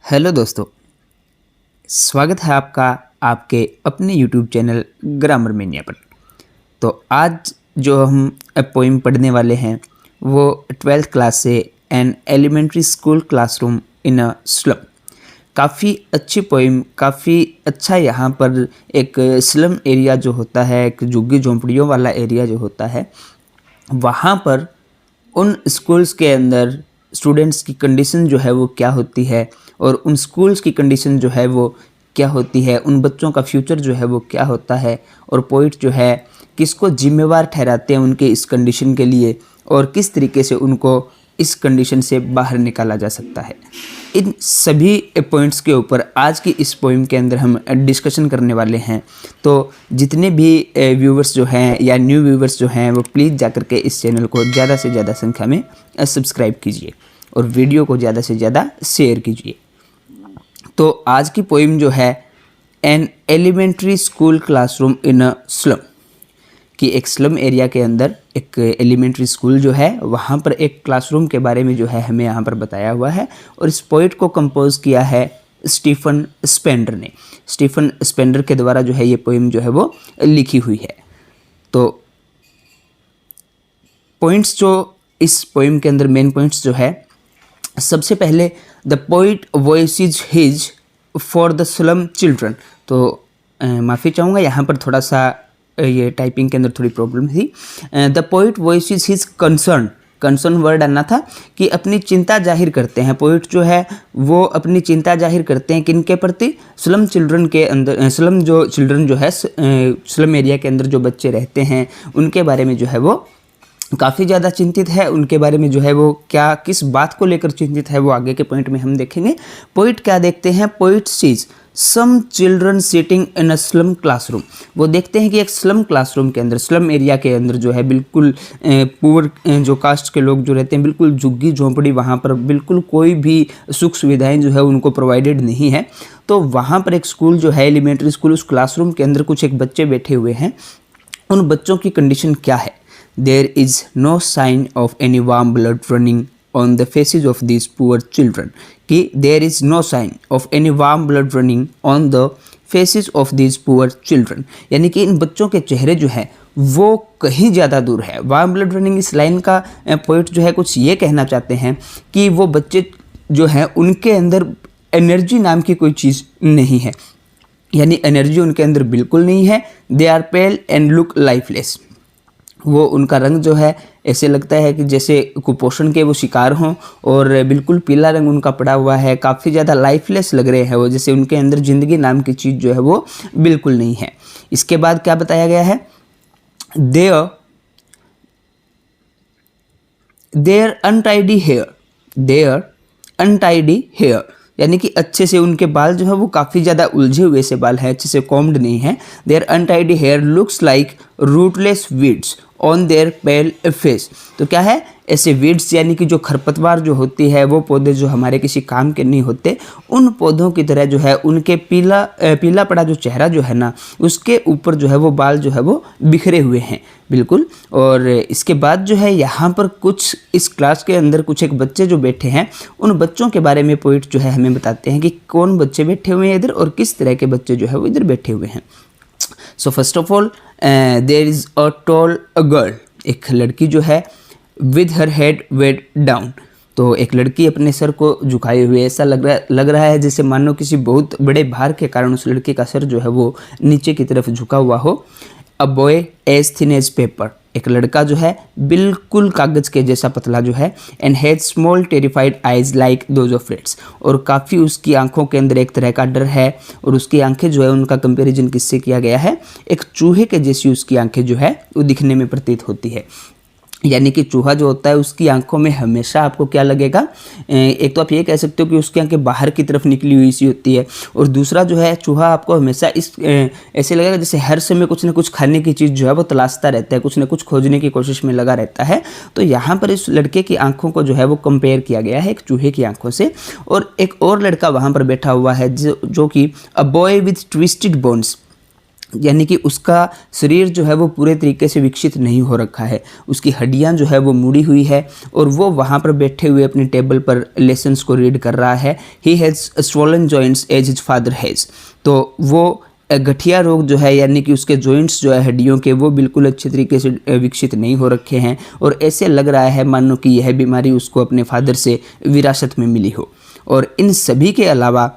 Hello दोस्तों, स्वागत है आपका आपके अपने यूट्यूब चैनल ग्रामर मेनिया पर। तो आज जो हम पोइम पढ़ने वाले हैं वो 12th क्लास से an elementary school classroom in a slum. काफ़ी अच्छी पोइम, काफ़ी अच्छा यहाँ पर एक स्लम एरिया जो होता है, एक झुग्गी झोंपड़ियों वाला एरिया जो होता है, वहाँ पर उन स्कूल्स के अंदर स्टूडेंट्स की कंडीशन जो है वो क्या होती है और उन स्कूल्स की कंडीशन जो है वो क्या होती है, उन बच्चों का फ्यूचर जो है वो क्या होता है और पोइट जो है किसको जिम्मेवार ठहराते हैं उनके इस कंडीशन के लिए और किस तरीके से उनको इस कंडीशन से बाहर निकाला जा सकता है। इन सभी पॉइंट्स के ऊपर आज की इस पोइम के अंदर हम डिस्कशन करने वाले हैं। तो जितने भी व्यूवर्स जो हैं या न्यू व्यूवर्स जो हैं वो प्लीज़ जाकर के इस चैनल को ज़्यादा से ज़्यादा संख्या में सब्सक्राइब कीजिए और वीडियो को ज़्यादा से ज़्यादा शेयर कीजिए। तो आज की पोइम जो है an elementary school classroom in a slum, कि एक स्लम एरिया के अंदर एक एलिमेंट्री स्कूल जो है वहाँ पर एक क्लासरूम के बारे में जो है हमें यहाँ पर बताया हुआ है। और इस पोइट को कंपोज किया है स्टीफन स्पेंडर ने। स्टीफन स्पेंडर के द्वारा जो है ये पोइम जो है वो लिखी हुई है। तो पॉइंट्स जो इस पोइम के अंदर मेन पॉइंट्स जो है, सबसे पहले the poet voices his for the slum children. तो माफ़ी चाहूँगा, यहाँ पर थोड़ा सा ये टाइपिंग के अंदर थोड़ी प्रॉब्लम थी। The poet voices his concern word आना था कि अपनी चिंता जाहिर करते हैं। पोइट जो है वो अपनी चिंता जाहिर करते हैं किन के प्रति? स्लम चिल्ड्रन के अंदर, स्लम जो चिल्ड्रन जो है स्लम एरिया के अंदर जो बच्चे रहते हैं उनके बारे में जो है वो काफ़ी ज़्यादा चिंतित है। उनके बारे में जो है वो क्या किस बात को लेकर चिंतित है वो आगे के पॉइंट में हम देखेंगे। पोइट क्या देखते हैं? Poet sees some children sitting in a slum classroom. वो देखते हैं कि एक स्लम क्लासरूम के अंदर, स्लम एरिया के अंदर जो है बिल्कुल पुअर जो कास्ट के लोग जो रहते हैं, बिल्कुल झुग्गी झोंपड़ी, वहाँ पर बिल्कुल कोई भी सुख सुविधाएं जो है उनको प्रोवाइडेड नहीं है। तो वहाँ पर एक स्कूल जो है एलिमेंट्री स्कूल, उस क्लासरूम के अंदर कुछ एक बच्चे बैठे हुए हैं। उन बच्चों की कंडीशन क्या है? There is no sign of any warm blood running on the faces of these poor children। कि there is no sign of any warm blood running on the faces of these poor children, यानी कि इन बच्चों के चेहरे जो है वो कहीं ज़्यादा दूर है। वार्म ब्लड रनिंग, इस लाइन का पॉइंट जो है कुछ ये कहना चाहते हैं कि वो बच्चे जो हैं उनके अंदर एनर्जी नाम की कोई चीज़ नहीं है, यानी एनर्जी उनके अंदर बिल्कुल नहीं है। They are pale and look lifeless. वो उनका रंग जो है ऐसे लगता है कि जैसे कुपोषण के वो शिकार हों और बिल्कुल पीला रंग उनका पड़ा हुआ है। काफ़ी ज़्यादा लाइफलेस लग रहे हैं वो, जैसे उनके अंदर ज़िंदगी नाम की चीज़ जो है वो बिल्कुल नहीं है। इसके बाद क्या बताया गया है? देयर अनटाइडी हेयर, यानी कि अच्छे से उनके बाल जो है वो काफ़ी ज़्यादा उलझे हुए से बाल हैं, अच्छे से कॉम्ड नहीं है। Their untidy hair looks like rootless weeds on their pale face. तो क्या है? ऐसे वीड्स यानी कि जो खरपतवार जो होती है, वो पौधे जो हमारे किसी काम के नहीं होते, उन पौधों की तरह जो है उनके पीला पड़ा जो चेहरा जो है ना, उसके ऊपर जो है वो बाल जो है वो बिखरे हुए हैं बिल्कुल। और इसके बाद जो है यहाँ पर कुछ इस क्लास के अंदर कुछ एक बच्चे जो बैठे हैं, उन बच्चों के बारे में पोइट जो है हमें बताते हैं कि कौन बच्चे बैठे हुए हैं इधर और किस तरह के बच्चे जो है वो इधर बैठे हुए हैं। So first of all there is a tall girl, एक लड़की जो है with her head weighed down. तो एक लड़की अपने सर को झुकाए हुए, ऐसा लग रहा है जैसे मानो किसी बहुत बड़े भार के कारण उस लड़के का सर जो है वो नीचे की तरफ झुका हुआ हो। A boy as thin as paper, एक लड़का जो है बिल्कुल कागज़ के जैसा पतला जो है। And has small terrified eyes like those of rates, और काफ़ी उसकी आंखों के अंदर एक तरह का डर है। और उसकी आंखें जो है उनका कंपैरिजन किससे किया गया है? एक चूहे के जैसी उसकी आंखें जो है वो दिखने में प्रतीत होती है। यानी कि चूहा जो होता है उसकी आंखों में हमेशा आपको क्या लगेगा? एक तो आप ये कह सकते हो कि उसकी आंखें बाहर की तरफ निकली हुई सी होती है, और दूसरा जो है चूहा आपको हमेशा ऐसे लगेगा जैसे हर समय कुछ ना कुछ खाने की चीज़ जो है वो तलाशता रहता है, कुछ ना कुछ खोजने की कोशिश में लगा रहता है। तो यहाँ पर इस लड़के की आंखों को जो है वो कंपेयर किया गया है एक चूहे की आंखों से। और एक और लड़का वहाँ पर बैठा हुआ है जो कि a boy with twisted bones, यानी कि उसका शरीर जो है वो पूरे तरीके से विकसित नहीं हो रखा है, उसकी हड्डियां जो है वो मुड़ी हुई है और वो वहाँ पर बैठे हुए अपने टेबल पर लेसन्स को रीड कर रहा है। He has swollen joints as his father has. तो वो गठिया रोग जो है यानी कि उसके जॉइंट्स जो है हड्डियों के वो बिल्कुल अच्छे तरीके से विकसित नहीं हो रखे हैं और ऐसे लग रहा है मानो कि यह बीमारी उसको अपने फादर से विरासत में मिली हो। और इन सभी के अलावा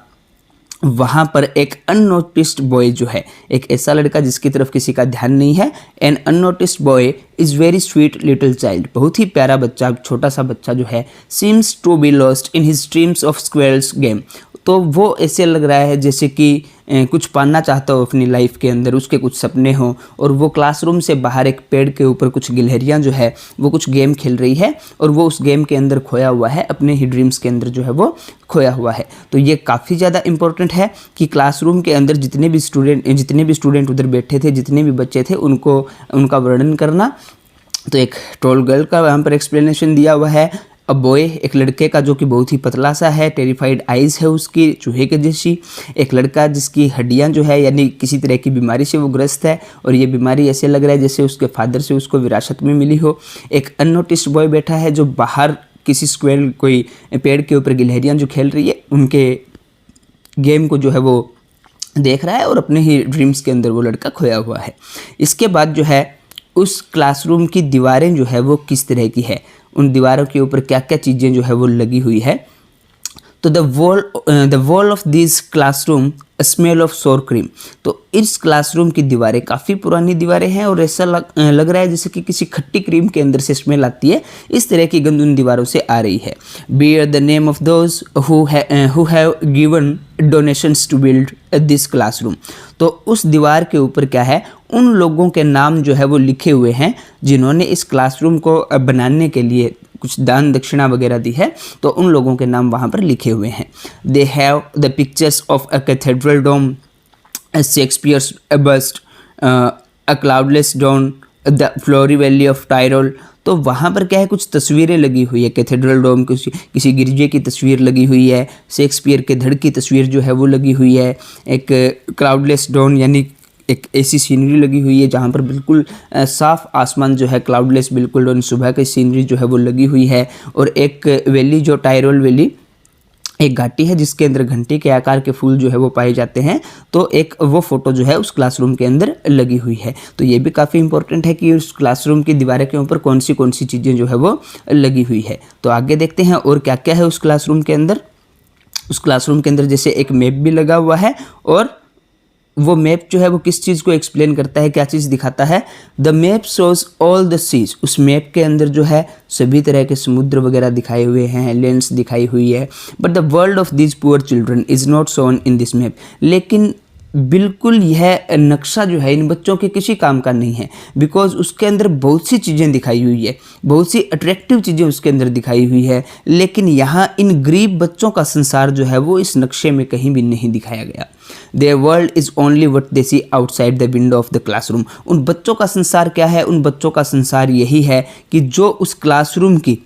वहाँ पर एक अननोटिस्ड बॉय जो है, एक ऐसा लड़का जिसकी तरफ किसी का ध्यान नहीं है। An unnoticed boy is very sweet little child, बहुत ही प्यारा बच्चा, छोटा सा बच्चा जो है, seems to be lost in his dreams of squirrel's game. तो वो ऐसे लग रहा है जैसे कि कुछ पाना चाहता हो अपनी लाइफ के अंदर, उसके कुछ सपने हों और वो क्लासरूम से बाहर एक पेड़ के ऊपर कुछ गिलहरियाँ जो है वो कुछ गेम खेल रही है और वो उस गेम के अंदर खोया हुआ है, अपने ही ड्रीम्स के अंदर जो है वो खोया हुआ है। तो ये काफ़ी ज़्यादा इंपॉर्टेंट है कि क्लासरूम के अंदर जितने भी स्टूडेंट उधर बैठे थे, जितने भी बच्चे थे, उनका वर्णन करना। तो एक टॉल गर्ल का यहाँ पर एक्सप्लेनेशन दिया हुआ है। अ बॉय, एक लड़के का जो कि बहुत ही पतला सा है, टेरिफाइड आइज़ है उसकी चूहे के जैसी। एक लड़का जिसकी हड्डियां जो है यानी किसी तरह की बीमारी से वो ग्रस्त है और ये बीमारी ऐसे लग रहा है जैसे उसके फादर से उसको विरासत में मिली हो। एक अननोटिस्ड बॉय बैठा है जो बाहर किसी स्क्वेयर कोई पेड़ के ऊपर गिलहरियाँ जो खेल रही है उनके गेम को जो है वो देख रहा है और अपने ही ड्रीम्स के अंदर वो लड़का खोया हुआ है। इसके बाद जो है उस क्लासरूम की दीवारें जो है वो किस तरह की है, उन दीवारों के ऊपर क्या क्या चीज़ें जो है वो लगी हुई है। तो the wall of this classroom smell of सोर क्रीम। तो इस क्लासरूम की दीवारें काफ़ी पुरानी दीवारें हैं और ऐसा लग रहा है जैसे कि किसी खट्टी क्रीम के अंदर से स्मेल आती है, इस तरह की गंध उन दीवारों से आ रही है। Bear the name of those who have given donations to build this classroom. तो उस दीवार के ऊपर क्या है, उन लोगों के नाम जो है वो लिखे हुए हैं जिन्होंने इस क्लासरूम को बनाने के लिए कुछ दान दक्षिणा वगैरह दी है, तो उन लोगों के नाम वहाँ पर लिखे हुए हैं। They have the pictures of a cathedral dome, Shakespeare's bust, a cloudless dawn, the flowery valley of Tyrol. तो वहाँ पर क्या है, कुछ तस्वीरें लगी हुई है। कैथेड्रल डोम किसी गिरजे की तस्वीर लगी हुई है, शेक्सपियर के धड़ की तस्वीर जो है वो लगी हुई है, एक क्लाउडलेस डॉन यानी एक ऐसी सीनरी लगी हुई है जहाँ पर बिल्कुल साफ आसमान जो है, क्लाउडलेस बिल्कुल डॉन सुबह की सीनरी जो है वो लगी हुई है। और एक वैली जो टायरोल वैली, एक घाटी है जिसके अंदर घंटी के आकार के फूल जो है वो पाए जाते हैं। तो एक वो फोटो जो है उस क्लासरूम के अंदर लगी हुई है। तो ये भी काफ़ी इंपॉर्टेंट है कि उस क्लासरूम की दीवारों के ऊपर कौन सी चीज़ें जो है वो लगी हुई है। तो आगे देखते हैं और क्या क्या है उस क्लासरूम के अंदर। उस क्लासरूम के अंदर जैसे एक मैप भी लगा हुआ है और वो मैप जो है वो किस चीज़ को एक्सप्लेन करता है, क्या चीज़ दिखाता है। The map shows all the seas. उस मैप के अंदर जो है सभी तरह के समुद्र वगैरह दिखाए हुए हैं, लैंड्स दिखाई हुई है। But the world of this poor children is not shown in this map. लेकिन बिल्कुल यह नक्शा जो है इन बच्चों के किसी काम का नहीं है, बिकॉज उसके अंदर बहुत सी चीज़ें दिखाई हुई है, बहुत सी अट्रैक्टिव चीज़ें उसके अंदर दिखाई हुई है, लेकिन यहाँ इन गरीब बच्चों का संसार जो है वो इस नक्शे में कहीं भी नहीं दिखाया गया। Their world is only what they see outside the window of the classroom। उन बच्चों का संसार क्या है, उन बच्चों का संसार यही है कि जो उस क्लासरूम की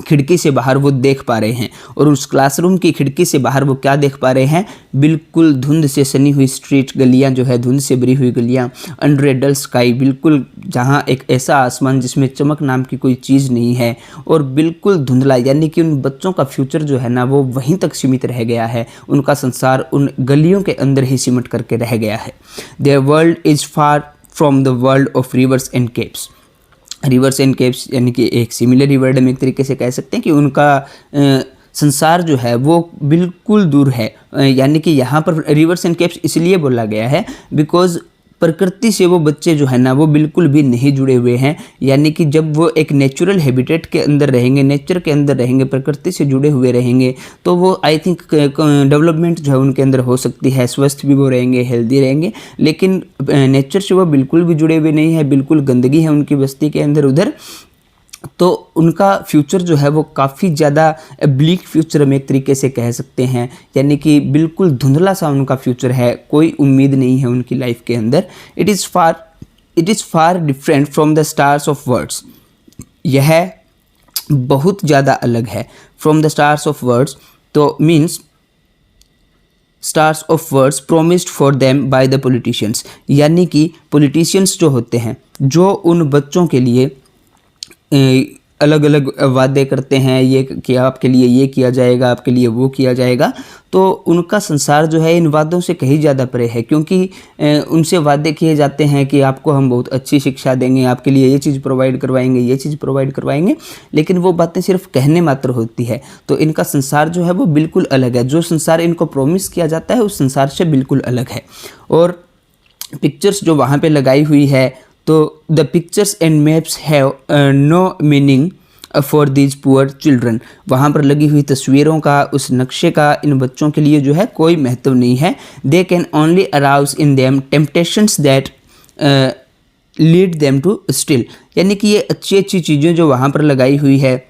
खिड़की से बाहर वो देख पा रहे हैं। और उस क्लासरूम की खिड़की से बाहर वो क्या देख पा रहे हैं, बिल्कुल धुंध से सनी हुई स्ट्रीट, गलियां जो है धुंध से भरी हुई गलियां, अंडर ए डल स्काई, बिल्कुल जहां एक ऐसा आसमान जिसमें चमक नाम की कोई चीज़ नहीं है और बिल्कुल धुंधला। यानी कि उन बच्चों का फ्यूचर जो है ना वो वहीं तक सीमित रह गया है, उनका संसार उन गलियों के अंदर ही सिमट करके रह गया है। There world is far from the world of reverse and caves. Reverse and caves यानी कि एक सिमिलर वर्ड हम एक तरीके से कह सकते हैं कि उनका संसार जो है वो बिल्कुल दूर है। यानी कि यहाँ पर रिवर्स एंड केव्स इसलिए बोला गया है बिकॉज प्रकृति से वो बच्चे जो है ना वो बिल्कुल भी नहीं जुड़े हुए हैं। यानी कि जब वो एक नेचुरल हैबिटेट के अंदर रहेंगे, नेचर के अंदर रहेंगे, प्रकृति से जुड़े हुए रहेंगे, तो वो आई थिंक डेवलपमेंट जो है उनके अंदर हो सकती है, स्वस्थ भी वो रहेंगे, हेल्दी रहेंगे। लेकिन नेचर से वो बिल्कुल भी जुड़े हुए नहीं है, बिल्कुल गंदगी है उनकी बस्ती के अंदर उधर। तो उनका फ्यूचर जो है वो काफ़ी ज़्यादा ब्लीक फ्यूचर हम एक तरीके से कह सकते हैं। यानी कि बिल्कुल धुंधला सा उनका फ्यूचर है, कोई उम्मीद नहीं है उनकी लाइफ के अंदर। It is far different from the stars of words. यह बहुत ज़्यादा अलग है from the stars of words. तो means stars of words promised for them by the politicians, यानी कि पॉलिटिशियंस जो होते हैं जो उन बच्चों के लिए अलग अलग वादे करते हैं, ये कि आपके लिए ये किया जाएगा, आपके लिए वो किया जाएगा, तो उनका संसार जो है इन वादों से कहीं ज़्यादा परे है, क्योंकि उनसे वादे किए जाते हैं कि आपको हम बहुत अच्छी शिक्षा देंगे, आपके लिए ये चीज़ प्रोवाइड करवाएंगे, ये चीज़ प्रोवाइड करवाएंगे, लेकिन वो बातें सिर्फ कहने मात्र होती है। तो इनका संसार जो है वो बिल्कुल अलग है, जो संसार इनको प्रोमिस किया जाता है उस संसार से बिल्कुल अलग है। और पिक्चर्स जो वहाँ पे लगाई हुई है, तो the pictures and maps have no meaning for these poor children, वहाँ पर लगी हुई तस्वीरों का, उस नक्शे का इन बच्चों के लिए जो है कोई महत्व नहीं है। They can only arouse in them temptations that lead them to steal, यानी कि ये अच्छी अच्छी चीज़ें जो वहाँ पर लगाई हुई है,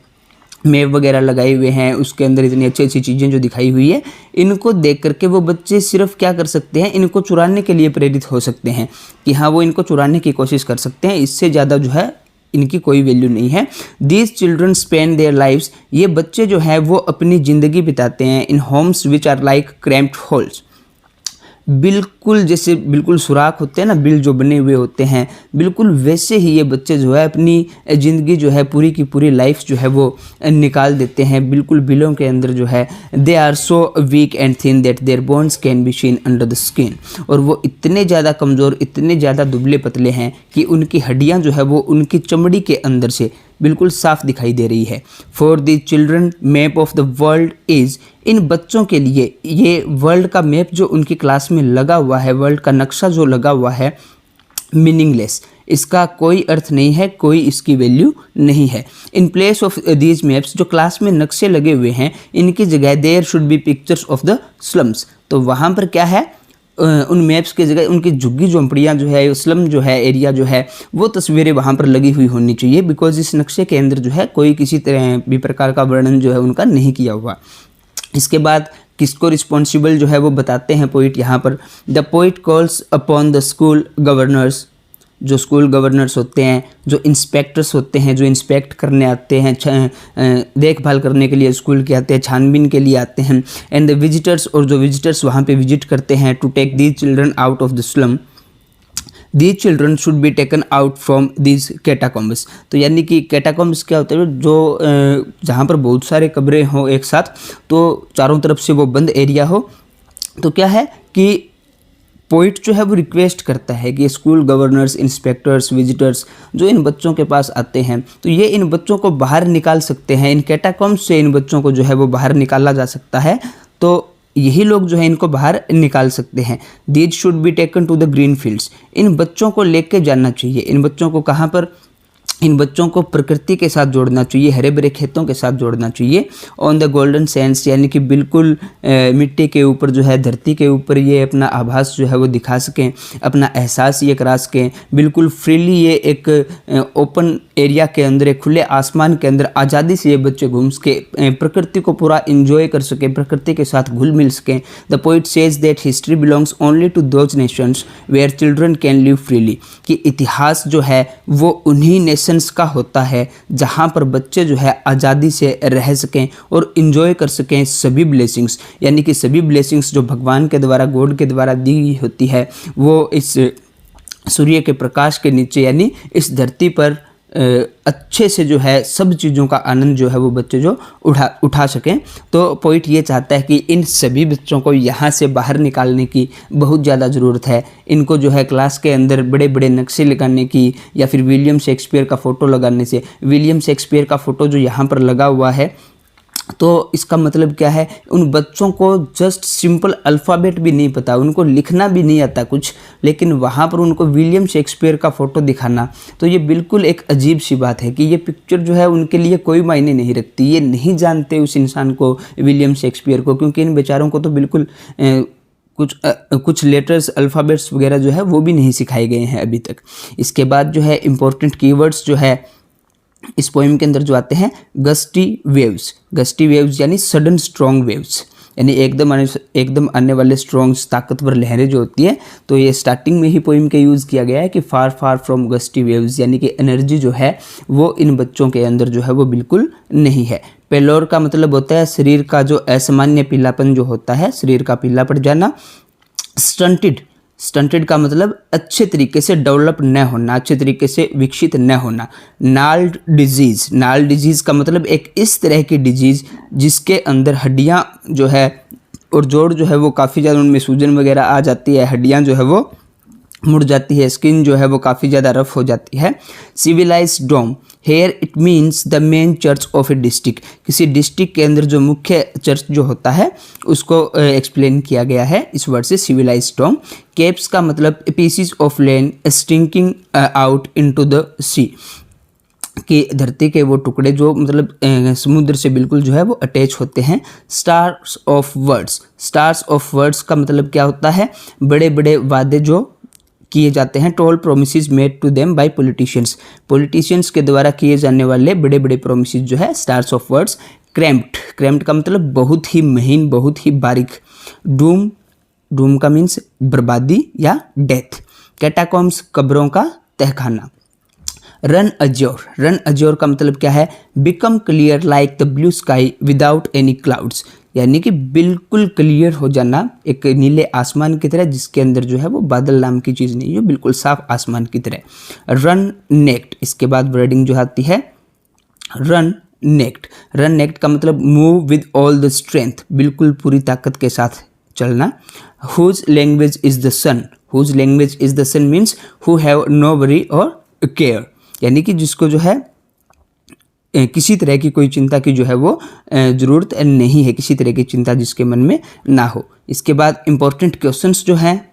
मैप वगैरह लगाए हुए हैं, उसके अंदर इतनी अच्छी अच्छी चीज़ें जो दिखाई हुई है, इनको देख करके वो बच्चे सिर्फ क्या कर सकते हैं, इनको चुराने के लिए प्रेरित हो सकते हैं कि हाँ वो इनको चुराने की कोशिश कर सकते हैं, इससे ज़्यादा जो है इनकी कोई वैल्यू नहीं है। These children spend their lives, ये बच्चे जो है वो अपनी ज़िंदगी बिताते हैं in homes which are like cramped holes, बिल्कुल जैसे बिल्कुल सुराख होते हैं ना, बिल जो बने हुए होते हैं, बिल्कुल वैसे ही ये बच्चे जो है अपनी ज़िंदगी जो है पूरी की पूरी लाइफ जो है वो निकाल देते हैं, बिल्कुल बिलों के अंदर जो है। They are so weak and thin that their bones can be seen under the skin, और वो इतने ज़्यादा कमज़ोर, इतने ज़्यादा दुबले पतले हैं कि उनकी हड्डियाँ जो है वो उनकी चमड़ी के अंदर से बिल्कुल साफ दिखाई दे रही है। For the children map of the world is, इन बच्चों के लिए ये वर्ल्ड का मैप जो उनकी क्लास में लगा हुआ है, वर्ल्ड का नक्शा जो लगा हुआ है, मीनिंगलेस, इसका कोई अर्थ नहीं है, कोई इसकी वैल्यू नहीं है। In place of these maps, जो क्लास में नक्शे लगे हुए हैं, इनकी जगह there should be pictures of the slums, तो वहाँ पर क्या है, उन मैप्स की जगह उनकी झुग्गी झोंपड़ियाँ जो है, स्लम जो है, एरिया जो है, वो तस्वीरें वहाँ पर लगी हुई होनी चाहिए, बिकॉज इस नक्शे के अंदर जो है कोई किसी तरह भी प्रकार का वर्णन जो है उनका नहीं किया हुआ। इसके बाद किसको रिस्पॉन्सिबल जो है वो बताते हैं पोइट यहाँ पर। The poet calls upon the school governors, जो स्कूल गवर्नर्स होते हैं, जो इंस्पेक्टर्स होते हैं, जो इंस्पेक्ट करने आते हैं, देखभाल करने के लिए स्कूल के आते हैं, छानबीन के लिए आते हैं, एंड द विजिटर्स, और जो विजिटर्स वहाँ पे विजिट करते हैं, to take these children out of the slum, these children should be taken out from these catacombs, तो यानी कि कैटाकॉम्ब्स क्या होता है, जो जहाँ पर बहुत सारे कब्रें हों एक साथ, तो चारों तरफ से वो बंद एरिया हो, तो क्या है कि पोइट जो है वो रिक्वेस्ट करता है कि स्कूल गवर्नर्स, इंस्पेक्टर्स, विजिटर्स जो इन बच्चों के पास आते हैं, तो ये इन बच्चों को बाहर निकाल सकते हैं, इन कैटाकॉम्ब्स से इन बच्चों को जो है वो बाहर निकाला जा सकता है, तो यही लोग जो है इनको बाहर निकाल सकते हैं। These should be taken to the green fields, इन बच्चों को लेके जाना चाहिए, इन बच्चों को कहाँ पर, इन बच्चों को प्रकृति के साथ जोड़ना चाहिए, हरे भरे खेतों के साथ जोड़ना चाहिए। ऑन द गोल्डन सैंड्स, यानी कि बिल्कुल मिट्टी के ऊपर जो है, धरती के ऊपर ये अपना आभास जो है वो दिखा सकें, अपना एहसास ये करा सकें, बिल्कुल फ्रीली ये एक ओपन एरिया के अंदर, एक खुले आसमान के अंदर आज़ादी से ये बच्चे घूम सके, प्रकृति को पूरा इंजॉय कर सके, प्रकृति के साथ घुल मिल सकें। The poet says that history belongs only to those nations where children can live freely, कि इतिहास जो है वो उन्हीं नेशन का होता है जहां पर बच्चे जो है आज़ादी से रह सकें और इंजॉय कर सकें सभी ब्लेसिंग्स, यानी कि सभी ब्लेसिंग्स जो भगवान के द्वारा, गॉड के द्वारा दी गई होती है, वो इस सूर्य के प्रकाश के नीचे, यानी इस धरती पर अच्छे से जो है सब चीज़ों का आनंद जो है वो बच्चे जो उठा सकें। तो पॉइंट ये चाहता है कि इन सभी बच्चों को यहाँ से बाहर निकालने की बहुत ज़्यादा ज़रूरत है। इनको जो है क्लास के अंदर बड़े बड़े नक्शे लगाने की, या फिर विलियम शेक्सपियर का फ़ोटो लगाने से, विलियम शेक्सपियर का फ़ोटो जो यहाँ पर लगा हुआ है, तो इसका मतलब क्या है, उन बच्चों को जस्ट सिंपल अल्फ़ाबेट भी नहीं पता, उनको लिखना भी नहीं आता कुछ, लेकिन वहाँ पर उनको विलियम शेक्सपियर का फ़ोटो दिखाना, तो ये बिल्कुल एक अजीब सी बात है कि ये पिक्चर जो है उनके लिए कोई मायने नहीं रखती। ये नहीं जानते उस इंसान को, विलियम शेक्सपियर को, क्योंकि इन बेचारों को तो बिल्कुल कुछ लेटर्स, अल्फ़ाबेट्स वगैरह जो है वो भी नहीं सिखाए गए हैं अभी तक। इसके बाद जो है इम्पोर्टेंट कीवर्ड्स जो है इस पोएम के अंदर जो आते हैं, गस्टी वेव्स, गस्टी वेव्स यानी सडन स्ट्रॉन्ग वेव्स, यानी एकदम आने वाले स्ट्रॉन्ग ताकतवर लहरें जो होती है, तो ये स्टार्टिंग में ही पोएम के यूज़ किया गया है कि फार फार फ्रॉम गस्टी वेव्स, यानी कि एनर्जी जो है वो इन बच्चों के अंदर जो है वो बिल्कुल नहीं है। पेलोर का मतलब होता है शरीर का जो असामान्य पीलापन जो होता है, शरीर का पीला पड़ जाना। स्टंटेड का मतलब अच्छे तरीके से डेवलप न होना, अच्छे तरीके से विकसित न होना। नाल्ड डिजीज़ का मतलब एक इस तरह की डिजीज़ जिसके अंदर हड्डियां जो है और जोड़ जो है वो काफ़ी ज़्यादा उनमें सूजन वगैरह आ जाती है, हड्डियां जो है वो मुड़ जाती है, स्किन जो है वो काफ़ी ज़्यादा रफ हो जाती है। Civilized dome, here it means the main church of a district, किसी डिस्ट्रिक्ट के अंदर जो मुख्य चर्च जो होता है उसको एक्सप्लेन किया गया है इस वर्ड से, सिविलाइज्ड डोम। केप्स का मतलब pieces of land sticking out into the sea, कि धरती के वो टुकड़े जो मतलब समुद्र से बिल्कुल जो है वो अटैच होते हैं। स्टार्स ऑफ वर्ड्स का मतलब क्या होता है, बड़े बड़े वादे जो किए जाते हैं। Tall promises made to them by politicians के द्वारा किए जाने वाले बड़े बड़े प्रोमिसेस जो है स्टार्स ऑफ वर्ड्स। क्रैम्प्ड का मतलब बहुत ही महीन, बहुत ही बारीक। डूम का मीन्स बर्बादी या डेथ। कैटाकॉम्स कब्रों का तहखाना। रन अज्योर का मतलब क्या है, become clear like the blue sky without any clouds, यानी कि बिल्कुल क्लियर हो जाना एक नीले आसमान की तरह जिसके अंदर जो है वो बादल नाम की चीज़ नहीं है, बिल्कुल साफ आसमान की तरह। रन नेक्ड, इसके बाद वर्डिंग जो आती है रन नेक्ड का मतलब move with all the strength, बिल्कुल पूरी ताकत के साथ चलना। Whose language is the sun means who have no worry और केयर, यानी कि जिसको जो है किसी तरह की कोई चिंता की जो है वो ज़रूरत नहीं है, किसी तरह की चिंता जिसके मन में ना हो। इसके बाद इंपॉर्टेंट क्वेश्चंस जो हैं,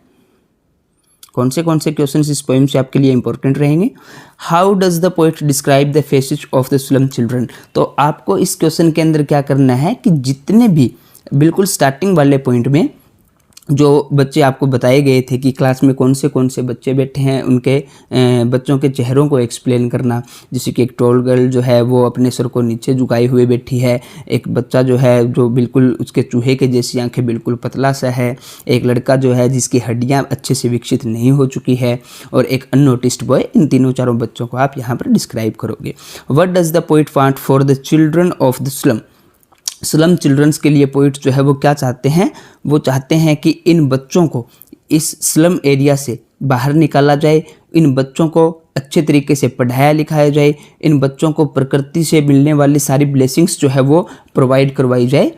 कौन से क्वेश्चंस इस पोएम से आपके लिए इंपॉर्टेंट रहेंगे। How does the poet describe the faces of the slum children, तो आपको इस क्वेश्चन के अंदर क्या करना है कि जितने भी बिल्कुल स्टार्टिंग वाले पॉइंट में जो बच्चे आपको बताए गए थे कि क्लास में कौन से बच्चे बैठे हैं, उनके बच्चों के चेहरों को एक्सप्लेन करना। जैसे कि एक टॉल गर्ल जो है वो अपने सर को नीचे झुकाए हुए बैठी है, एक बच्चा जो है जो बिल्कुल उसके चूहे के जैसी आंखें, बिल्कुल पतला सा है, एक लड़का जो है जिसकी हड्डियां अच्छे से विकसित नहीं हो चुकी है, और एक अननोटिस्ड बॉय। इन तीनों चारों बच्चों को आप यहाँ पर डिस्क्राइब करोगे। What does the poet want for the children of the slum childrens के लिए पोइट जो है वो क्या चाहते हैं, वो चाहते हैं कि इन बच्चों को इस स्लम एरिया से बाहर निकाला जाए, इन बच्चों को अच्छे तरीके से पढ़ाया लिखाया जाए, इन बच्चों को प्रकृति से मिलने वाली सारी ब्लेसिंग्स जो है वो प्रोवाइड करवाई जाए।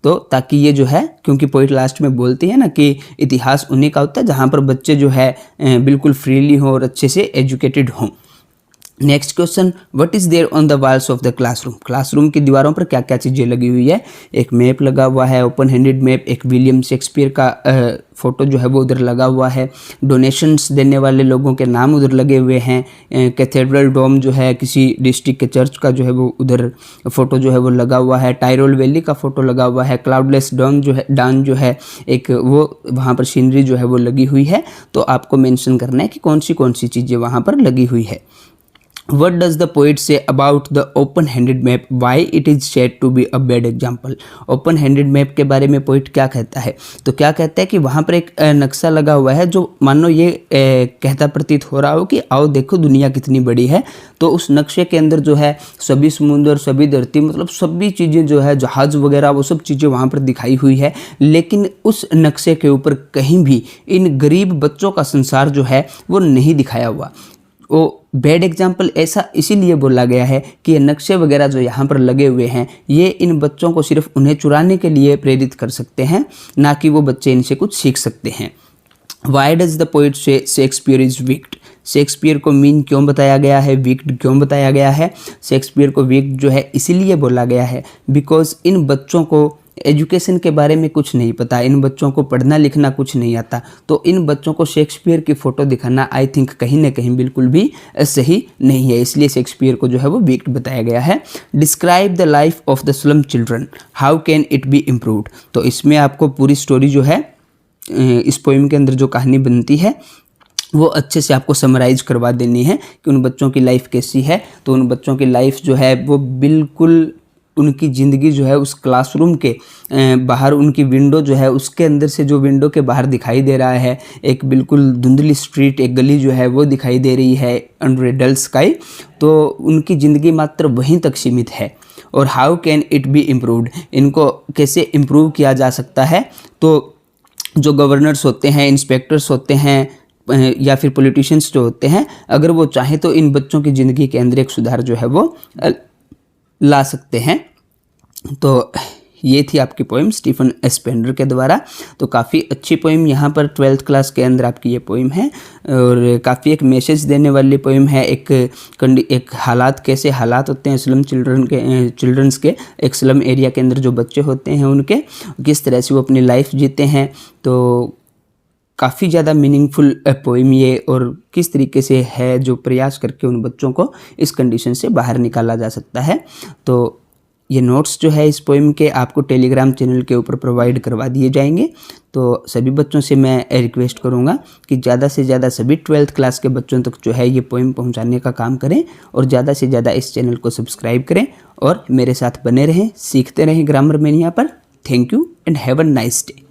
तो ताकि ये जो है, क्योंकि पोइट लास्ट में बोलते हैं ना कि इतिहास उन्हीं का होता है जहाँ पर बच्चे जो है बिल्कुल फ्रीली हों और अच्छे से एजुकेटेड हों। Next question, what is there on the walls of the classroom की दीवारों पर क्या क्या चीज़ें लगी हुई है। एक मैप लगा हुआ है, ओपन हैंडेड मैप, एक विलियम शेक्सपियर का फ़ोटो जो है वो उधर लगा हुआ है, डोनेशंस देने वाले लोगों के नाम उधर लगे हुए हैं, कैथेड्रल डोम जो है किसी डिस्ट्रिक्ट के चर्च का जो है वो उधर फ़ोटो जो है वो लगा हुआ है, टायरोल वैली का फ़ोटो लगा हुआ है, क्लाउडलेस डाउन जो है एक वो वहाँ पर सीनरी जो है वो लगी हुई है। तो आपको मेंशन करना है कि कौन सी चीज़ें वहाँ पर लगी हुई है। What does the poet say about the open-handed map? Why it is said to be a bad example? Open-handed map के बारे में पोइट क्या कहता है, तो क्या कहता है कि वहाँ पर एक नक्शा लगा हुआ है जो मानो ये कहता प्रतीत हो रहा हो कि आओ देखो दुनिया कितनी बड़ी है। तो उस नक्शे के अंदर जो है सभी समुद्र, सभी धरती, मतलब सभी चीज़ें जो है, जहाज़ वगैरह, वो सब चीज़ें वहाँ पर दिखाई हुई है। लेकिन उस नक्शे के ऊपर कहीं भी इन गरीब बच्चों का संसार जो है वो नहीं दिखाया हुआ। वो बैड एग्जाम्पल ऐसा इसीलिए बोला गया है कि ये नक्शे वगैरह जो यहाँ पर लगे हुए हैं ये इन बच्चों को सिर्फ उन्हें चुराने के लिए प्रेरित कर सकते हैं, ना कि वो बच्चे इनसे कुछ सीख सकते हैं। वाई डज द पोइट से शेक्सपियर इज वीक्ड? शेक्सपियर को मीन क्यों बताया गया है, वीक्ड क्यों बताया गया है? शेक्सपियर को वीक्ड जो है इसीलिए बोला गया है बिकॉज इन बच्चों को एजुकेशन के बारे में कुछ नहीं पता, इन बच्चों को पढ़ना लिखना कुछ नहीं आता। तो इन बच्चों को शेक्सपियर की फ़ोटो दिखाना आई थिंक कहीं ना कहीं बिल्कुल भी सही नहीं है, इसलिए शेक्सपियर को जो है वो वीक्ड बताया गया है। Describe the life of the slum children, how can it be improved? तो इसमें आपको पूरी स्टोरी जो है इस पोएम के अंदर जो कहानी बनती है वो अच्छे से आपको समराइज करवा देनी है कि उन बच्चों की लाइफ कैसी है। तो उन बच्चों की लाइफ जो है वो बिल्कुल, उनकी ज़िंदगी जो है उस क्लासरूम के बाहर, उनकी विंडो जो है उसके अंदर से जो विंडो के बाहर दिखाई दे रहा है एक बिल्कुल धुंधली स्ट्रीट, एक गली जो है वो दिखाई दे रही है अंडर ए डल स्काई। तो उनकी ज़िंदगी मात्र वहीं तक सीमित है और how can it be improved, इनको कैसे इम्प्रूव किया जा सकता है। तो जो गवर्नर्स होते हैं, इंस्पेक्टर्स होते हैं या फिर पॉलिटिशियंस जो होते हैं, अगर वो चाहें तो इन बच्चों की ज़िंदगी के अंदर एक सुधार जो है वो ला सकते हैं। तो ये थी आपकी पोइम स्टीफन स्पेंडर के द्वारा। तो काफ़ी अच्छी पोइम यहाँ पर 12th क्लास के अंदर आपकी ये पोइम है और काफ़ी एक मैसेज देने वाली पोइम है। एक हालात, कैसे हालात होते हैं स्लम चिल्ड्रंस के, एक स्लम एरिया के अंदर जो बच्चे होते हैं उनके, किस तरह से वो अपनी लाइफ जीते हैं। तो काफ़ी ज़्यादा मीनिंगफुल पोइम ये, और किस तरीके से है जो प्रयास करके उन बच्चों को इस कंडीशन से बाहर निकाला जा सकता है। तो ये नोट्स जो है इस पोइम के आपको टेलीग्राम चैनल के ऊपर प्रोवाइड करवा दिए जाएंगे। तो सभी बच्चों से मैं रिक्वेस्ट करूँगा कि ज़्यादा से ज़्यादा सभी 12th क्लास के बच्चों तक जो है ये पोइम पहुँचाने का काम करें और ज़्यादा से ज़्यादा इस चैनल को सब्सक्राइब करें और मेरे साथ बने रहें, सीखते रहें ग्रामर मैनिया पर। Thank you and have a nice day.